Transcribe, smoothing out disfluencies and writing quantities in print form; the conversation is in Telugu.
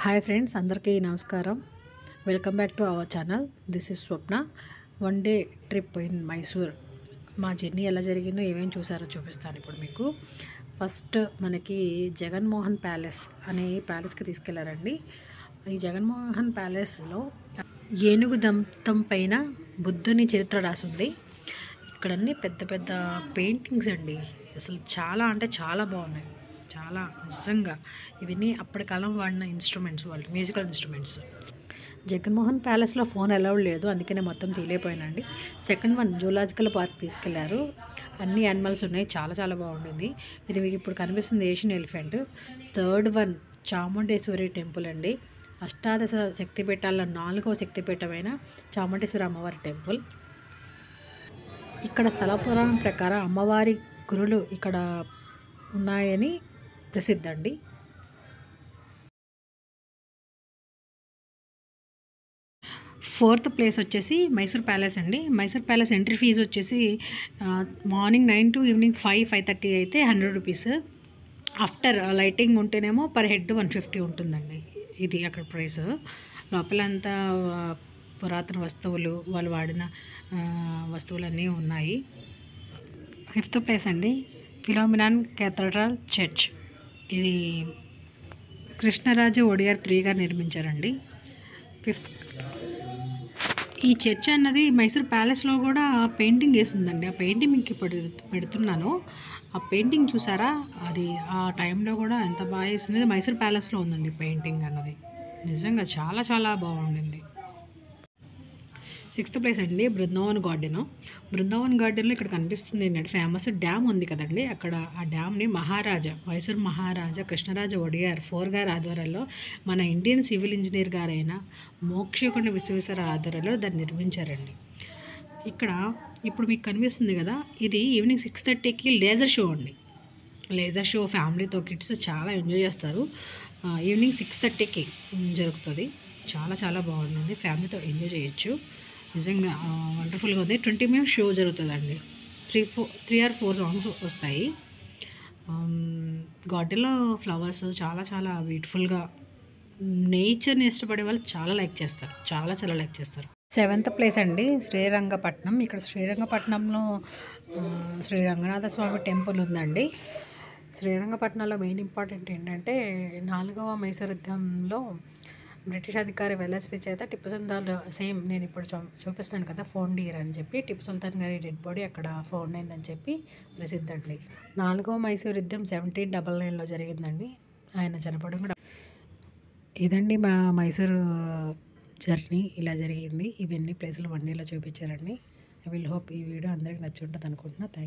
హాయ్ ఫ్రెండ్స్, అందరికీ నమస్కారం. Welcome back to our channel. This is Swapna. One day trip in Mysore. మా జర్నీ ఎలా జరిగిందో ఏమేమి చూసారో చూపిస్తాను ఇప్పుడు మీకు. ఫస్ట్ మనకి జగన్మోహన్ ప్యాలెస్ అనే ప్యాలెస్కి తీసుకెళ్లారండి. ఈ జగన్మోహన్ ప్యాలెస్లో ఏనుగు దంతం పైన బుద్ధుని చరిత్ర రాసింది. ఇక్కడన్నీ పెద్ద పెద్ద పెయింటింగ్స్ అండి. అసలు చాలా అంటే చాలా బాగున్నాయి. చాలా నిజంగా ఇవన్నీ అప్పటి కాలం వాడిన ఇన్స్ట్రుమెంట్స్, వాళ్ళు మ్యూజికల్ ఇన్స్ట్రుమెంట్స్. జగన్మోహన్ ప్యాలెస్లో ఫోన్ అలౌడ్ లేదు, అందుకనే మొత్తం తీలేపోయానండి. సెకండ్ వన్ జూలాజికల్ పార్క్ తీసుకెళ్లారు. అన్ని యానిమల్స్ ఉన్నాయి, చాలా చాలా బాగుండింది. ఇది మీకు ఇప్పుడు కనిపిస్తుంది Asian elephant. Third one Chamundeshwari temple అండి. అష్టాదశ శక్తిపీఠాల్లో 4వ శక్తిపీఠమైన చాముండేశ్వరి అమ్మవారి టెంపుల్. ఇక్కడ స్థల పురాణం ప్రకారం అమ్మవారి గురులు ఇక్కడ ఉన్నాయని ప్రసిద్ధండి. ఫోర్త్ ప్లేస్ వచ్చేసి మైసూర్ ప్యాలెస్ అండి. మైసూర్ ప్యాలెస్ ఎంట్రీ ఫీజు వచ్చేసి మార్నింగ్ 9 to ఈవినింగ్ 5:30 అయితే 100 రూపీస్. ఆఫ్టర్ లైటింగ్ ఉంటేనేమో పర్ హెడ్ 150 ఉంటుందండి. ఇది అక్కడ ప్రైస్. లోపలంతా పురాతన వస్తువులు, వాళ్ళు వాడిన వస్తువులన్నీ ఉన్నాయి. ఫిఫ్త్ ప్లేస్ అండి ఫిలోమినాన్ కేథడ్రల్ చర్చ్. ఇది కృష్ణరాజు ఒడియార్ 3 గారు నిర్మించారండి. ఫిఫ్త్ ఈ చర్చ్ అన్నది మైసూర్ ప్యాలెస్లో కూడా పెయింటింగ్ వేస్తుందండి. ఆ పెయింటింగ్ మీకు ఇప్పుడు పెడుతున్నాను. ఆ పెయింటింగ్ చూసారా, అది ఆ టైంలో కూడా ఎంత బాగా వేస్తుంది. మైసూర్ ప్యాలెస్లో ఉందండి పెయింటింగ్ అన్నది. నిజంగా చాలా చాలా బాగుండింది. సిక్స్త్ ప్లేస్ అండి బృందావన్ గార్డెను. బృందావన్ గార్డెన్లో ఇక్కడ కనిపిస్తుంది ఏంటంటే ఫేమస్ డ్యామ్ ఉంది కదండి. అక్కడ ఆ డ్యామ్ని మైసూర్ మహారాజా కృష్ణరాజ ఒడియార్ 4 గారి ఆధ్వర్యంలో మన ఇండియన్ సివిల్ ఇంజనీర్ గారైన మోక్షగుండ విశ్వేశ్వర ఆధ్వర్యంలో దాన్ని నిర్మించారండి. ఇక్కడ ఇప్పుడు మీకు కనిపిస్తుంది కదా, ఇది ఈవినింగ్ 6:30కి లేజర్ షో అండి. లేజర్ షో ఫ్యామిలీతో కిడ్స్ చాలా ఎంజాయ్ చేస్తారు. ఈవినింగ్ 6:30కి జరుగుతుంది. చాలా చాలా బాగుంటుంది, ఫ్యామిలీతో ఎంజాయ్ చేయొచ్చు. నిజంగా వండర్ఫుల్గా ఉంది. 20 minutes షో జరుగుతుందండి. 3 or 4 సాంగ్స్ వస్తాయి. గార్డెన్లో ఫ్లవర్స్ చాలా చాలా బ్యూటిఫుల్గా, నేచర్ని ఇష్టపడే వాళ్ళు చాలా లైక్ చేస్తారు, చాలా చాలా లైక్ చేస్తారు. సెవెంత్ ప్లేస్ అండి శ్రీరంగపట్నం. ఇక్కడ శ్రీరంగపట్నంలో శ్రీ రంగనాథ స్వామి టెంపుల్ ఉందండి. శ్రీరంగపట్నంలో మెయిన్ ఇంపార్టెంట్ ఏంటంటే 4వ మైసూర్ యుద్ధంలో బ్రిటిష్ అధికారి వెల్లస్లీ చేత టిప్పు సుల్తాన్, సేమ్ నేను ఇప్పుడు చూపిస్తున్నాను కదా ఫౌండ్ ఇయర్ అని చెప్పి, టిప్పు సుల్తాన్ గారి డెడ్ బాడీ అక్కడ ఫౌండ్ అయిందని చెప్పి ప్రసిద్ధండి. 4వ మైసూర్ యుద్ధం 1799లో జరిగిందండి. ఆయన చనిపోవడం కూడా. ఇదండి మా మైసూరు జర్నీ, ఇలా జరిగింది. ఇవన్నీ ప్లేసులు 1 డేలో చూపించారండి. ఐ విల్ హోప్ ఈ వీడియో అందరికి నచ్చి ఉంటుంది అనుకుంటున్నా. Thank you.